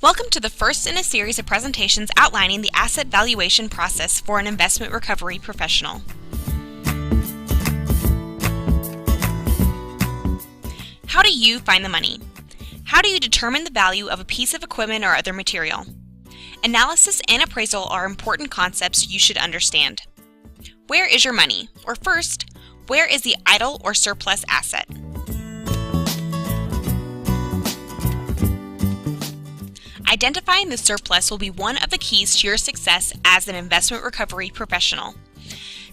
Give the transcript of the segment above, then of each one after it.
Welcome to the first in a series of presentations outlining the asset valuation process for an investment recovery professional. How do you find the money? How do you determine the value of a piece of equipment or other material? Analysis and appraisal are important concepts you should understand. Where is your money? Or first, where is the idle or surplus asset? Identifying the surplus will be one of the keys to your success as an investment recovery professional.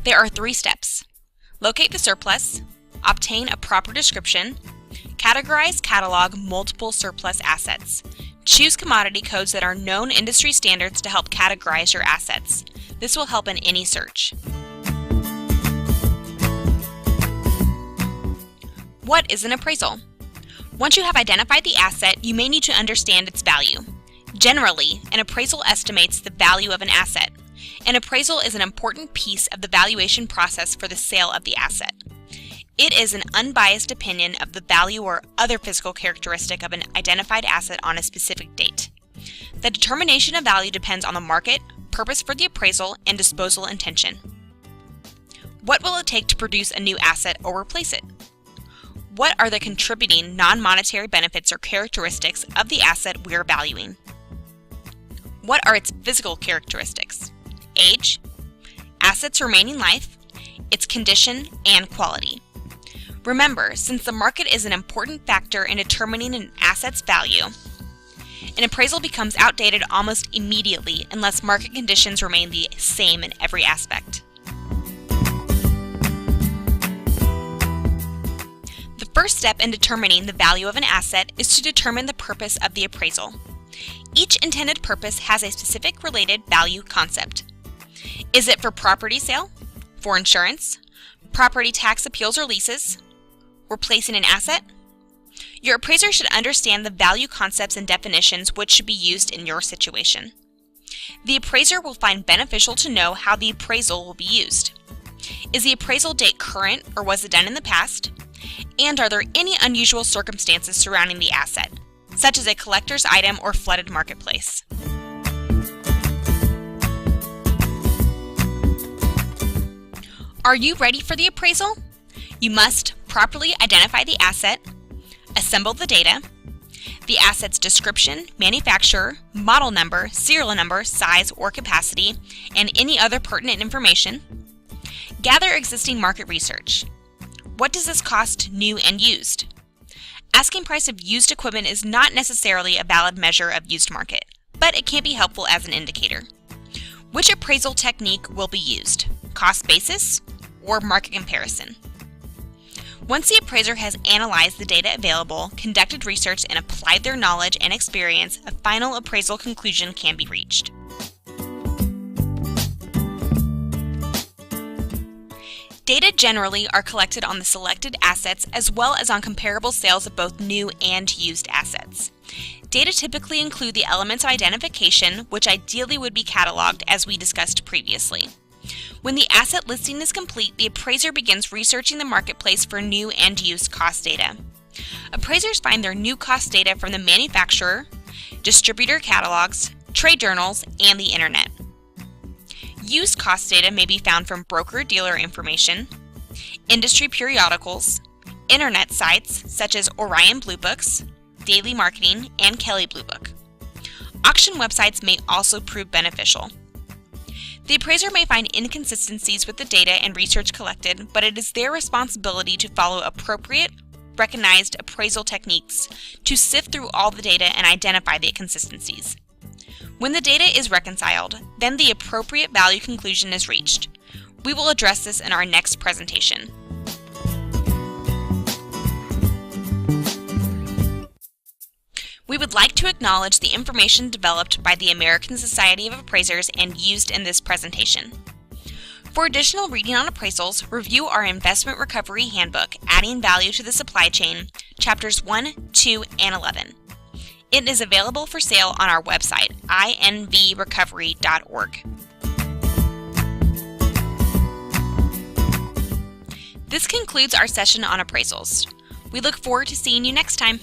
There are 3 steps. Locate the surplus, obtain a proper description, catalog multiple surplus assets. Choose commodity codes that are known industry standards to help categorize your assets. This will help in any search. What is an appraisal? Once you have identified the asset, you may need to understand its value. Generally, an appraisal estimates the value of an asset. An appraisal is an important piece of the valuation process for the sale of the asset. It is an unbiased opinion of the value or other physical characteristic of an identified asset on a specific date. The determination of value depends on the market, purpose for the appraisal, and disposal intention. What will it take to produce a new asset or replace it? What are the contributing non-monetary benefits or characteristics of the asset we are valuing? What are its physical characteristics? Age, asset's remaining life, its condition, and quality. Remember, since the market is an important factor in determining an asset's value, an appraisal becomes outdated almost immediately unless market conditions remain the same in every aspect. The first step in determining the value of an asset is to determine the purpose of the appraisal. Each intended purpose has a specific related value concept. Is it for property sale, for insurance, property tax appeals or leases, replacing an asset? Your appraiser should understand the value concepts and definitions which should be used in your situation. The appraiser will find beneficial to know how the appraisal will be used. Is the appraisal date current or was it done in the past? And are there any unusual circumstances surrounding the asset, such as a collector's item or flooded marketplace? Are you ready for the appraisal? You must properly identify the asset, assemble the data, the asset's description, manufacturer, model number, serial number, size, or capacity, and any other pertinent information. Gather existing market research. What does this cost new and used? Asking price of used equipment is not necessarily a valid measure of used market, but it can be helpful as an indicator. Which appraisal technique will be used? Cost basis or market comparison? Once the appraiser has analyzed the data available, conducted research, and applied their knowledge and experience, a final appraisal conclusion can be reached. Data generally are collected on the selected assets as well as on comparable sales of both new and used assets. Data typically include the elements of identification, which ideally would be cataloged as we discussed previously. When the asset listing is complete, the appraiser begins researching the marketplace for new and used cost data. Appraisers find their new cost data from the manufacturer, distributor catalogs, trade journals, and the internet. Used cost data may be found from broker-dealer information, industry periodicals, internet sites such as Orion Blue Books, Daily Marketing, and Kelly Blue Book. Auction websites may also prove beneficial. The appraiser may find inconsistencies with the data and research collected, but it is their responsibility to follow appropriate, recognized appraisal techniques to sift through all the data and identify the inconsistencies. When the data is reconciled, then the appropriate value conclusion is reached. We will address this in our next presentation. We would like to acknowledge the information developed by the American Society of Appraisers and used in this presentation. For additional reading on appraisals, review our Investment Recovery Handbook, Adding Value to the Supply Chain, Chapters 1, 2, and 11. It is available for sale on our website, invrecovery.org. This concludes our session on appraisals. We look forward to seeing you next time.